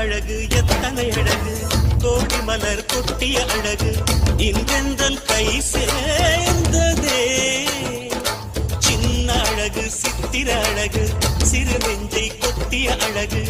அழகு எத்தனை அழகு கோடி மலர் கொட்டிய அழகு இன்றென்றல் கை சேர்ந்ததே சின்ன அழகு சித்திர அழகு சிறு நெஞ்சை கொத்திய அழகு